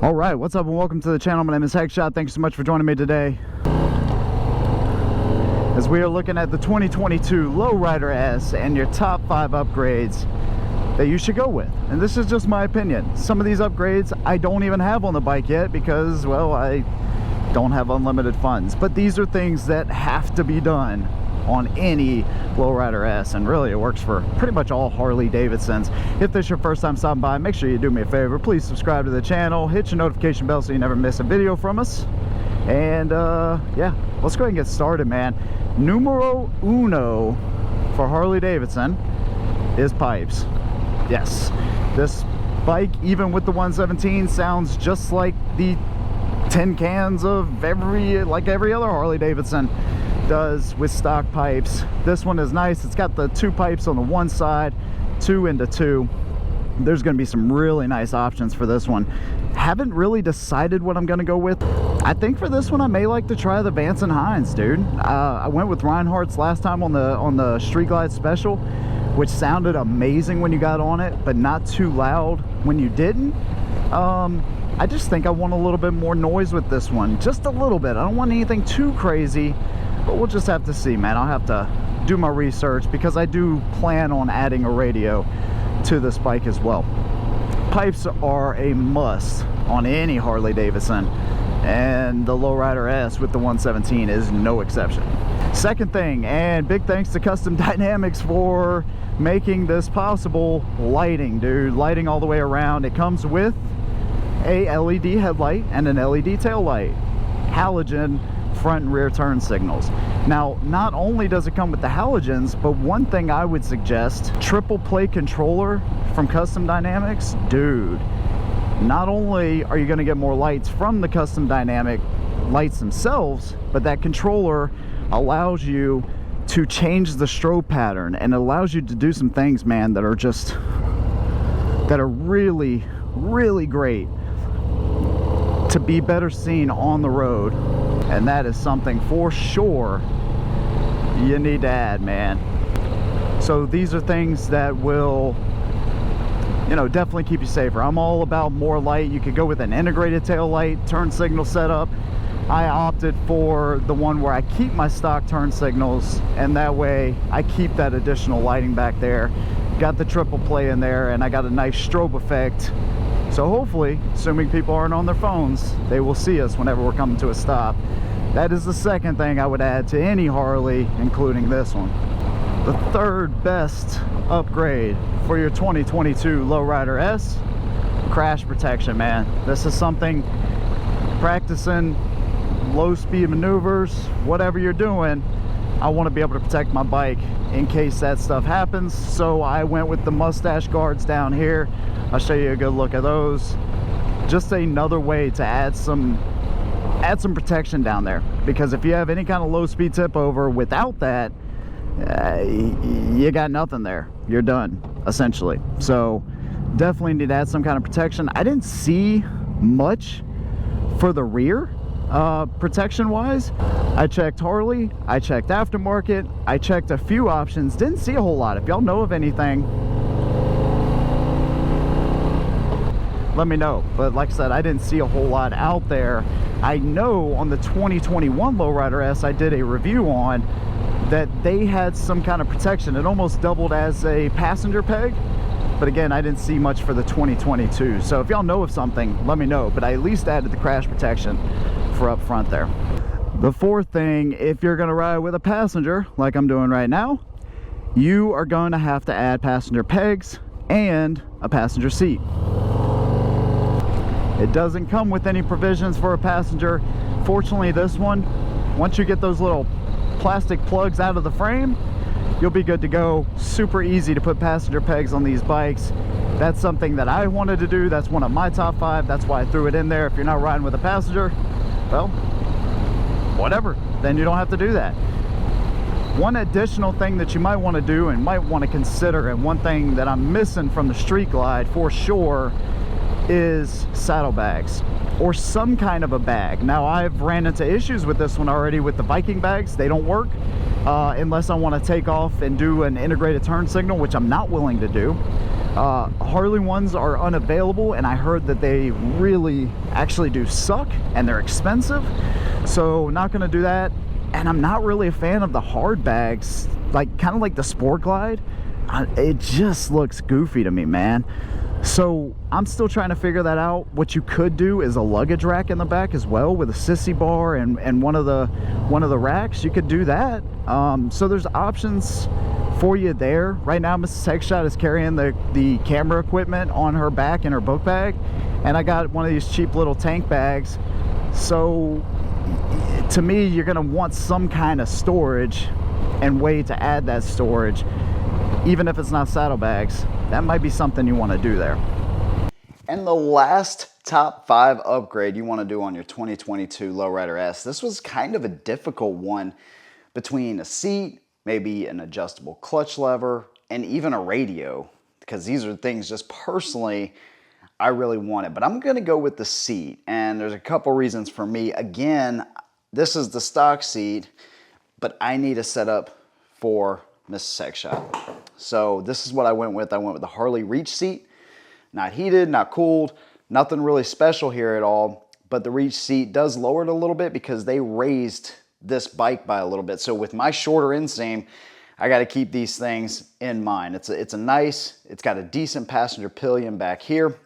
All right, what's up and welcome to the channel. My name is Heckshot. Thanks so much for joining me today as we are looking at the 2022 Lowrider S and your top 5 upgrades that you should go with. And this is just my opinion. Some of these upgrades I don't even have on the bike yet because, well, I don't have unlimited funds. But these are things that have to be done on any Lowrider S, and really it works for pretty much all Harley Davidsons. If this is your first time stopping by, make sure you do me a favor. Please subscribe to the channel, hit your notification bell so you never miss a video from us. And yeah, let's go ahead and get started, man. Numero uno for Harley Davidson is pipes. Yes, this bike, even with the 117, sounds just like the tin cans of every other Harley Davidson does with stock pipes. This one is nice. It's got the 2 pipes on the one side, 2 into 2. There's going to be some really nice options for this one. Haven't really decided what I'm going to go with. I think for this one I may like to try the Vance & Hines, dude. I went with Reinhardt's last time on the Street Glide Special, which sounded amazing when you got on it, but not too loud when you didn't. I just think I want a little bit more noise with this one, just a little bit. I don't want anything too crazy, but we'll just have to see, man. I'll have to do my research because I do plan on adding a radio to this bike as well. Pipes are a must on any Harley Davidson, and the Lowrider S with the 117 is no exception. Second thing, and big thanks to Custom Dynamics for making this possible, lighting, dude. Lighting all the way around. It comes with a LED headlight and an LED tail light, halogen front and rear turn signals. Now, not only does it come with the halogens, but one thing I would suggest, triple play controller from Custom Dynamics. Dude, not only are you going to get more lights from the Custom Dynamic lights themselves, but that controller allows you to change the strobe pattern, and it allows you to do some things, man, that are really, really great to be better seen on the road. And that is something for sure you need to add, man. So these are things that will, you know, definitely keep you safer. I'm all about more light. You could go with an integrated tail light turn signal setup. I opted for the one where I keep my stock turn signals, and that way I keep that additional lighting back there. Got the triple play in there, and I got a nice strobe effect. So hopefully, assuming people aren't on their phones, they will see us whenever we're coming to a stop. That is the second thing I would add to any Harley, including this one. The third best upgrade for your 2022 Lowrider S, crash protection, man. This is something, practicing low speed maneuvers, whatever you're doing, I want to be able to protect my bike in case that stuff happens. So I went with the mustache guards down here. I'll show you a good look at those. Just another way to add some protection down there, because if you have any kind of low speed tip over without that, you got nothing there. You're done, essentially. So definitely need to add some kind of protection. I didn't see much for the rear protection wise. I checked Harley, I checked aftermarket, I checked a few options, didn't see a whole lot. If y'all know of anything, let me know. But like I said, I didn't see a whole lot out there. I know on the 2021 Lowrider S I did a review on that they had some kind of protection. It almost doubled as a passenger peg, but again, I didn't see much for the 2022. So if y'all know of something, let me know. But I at least added the crash protection for up front there. The fourth thing, if you're gonna ride with a passenger like I'm doing right now, you are going to have to add passenger pegs and a passenger seat. It doesn't come with any provisions for a passenger. Fortunately, this one, once you get those little plastic plugs out of the frame, you'll be good to go. Super easy to put passenger pegs on these bikes. That's something that I wanted to do. That's one of my top 5. That's why I threw it in there. If you're not riding with a passenger, well, whatever, then you don't have to do that. One additional thing that you might want to do and might want to consider, and one thing that I'm missing from the Street Glide for sure, is saddlebags or some kind of a bag. Now, I've ran into issues with this one already with the Viking bags. They don't work unless I want to take off and do an integrated turn signal, which I'm not willing to do. Harley ones are unavailable, and I heard that they really actually do suck and they're expensive, so not gonna do that. And I'm not really a fan of the hard bags, like kind of like the Sport Glide. It just looks goofy to me, man. So I'm still trying to figure that out. What you could do is a luggage rack in the back as well, with a sissy bar and one of the racks. You could do that. So there's options for you there. Right now Mrs. Headshot is carrying the camera equipment on her back in her book bag, and I got one of these cheap little tank bags. So to me, you're gonna want some kind of storage and way to add that storage, even if it's not saddlebags. That might be something you want to do there. And the last top 5 upgrade you want to do on your 2022 Lowrider S, this was kind of a difficult one, between a seat, maybe an adjustable clutch lever, and even a radio, because these are things just personally I really wanted. But I'm going to go with the seat, and there's a couple reasons for me. Again, this is the stock seat, but I need a setup for Mrs. Headshot. So this is what I went with. I went with the Harley Reach seat. Not heated, not cooled, nothing really special here at all. But the Reach seat does lower it a little bit because they raised this bike by a little bit. So with my shorter inseam, I got to keep these things in mind. It's got a decent passenger pillion back here.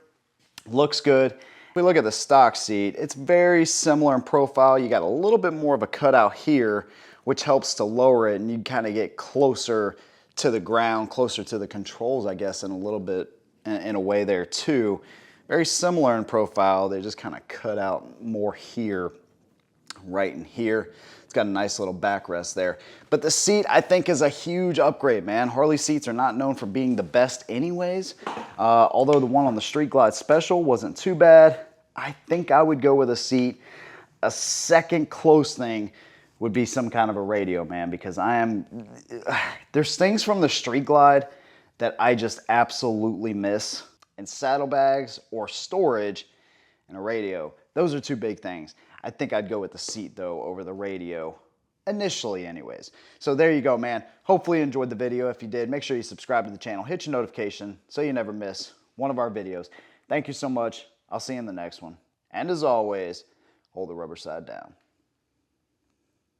Looks good. If we look at the stock seat, it's very similar in profile. You got a little bit more of a cutout here, which helps to lower it, and you kind of get closer to the ground, closer to the controls, I guess, in a little bit, in a way there too. Very similar in profile. They just kind of cut out more here, right in here. It's got a nice little backrest there. But the seat, I think, is a huge upgrade, man. Harley seats are not known for being the best anyways. Although the one on the Street Glide Special wasn't too bad, I think I would go with a seat. A second close thing would be some kind of a radio, man, because there's things from the Street Glide that I just absolutely miss. And saddlebags or storage and a radio, those are 2 big things. I think I'd go with the seat though over the radio, initially anyways. So there you go, man. Hopefully you enjoyed the video. If you did, make sure you subscribe to the channel, hit your notification so you never miss one of our videos. Thank you so much. I'll see you in the next one. And as always, hold the rubber side down.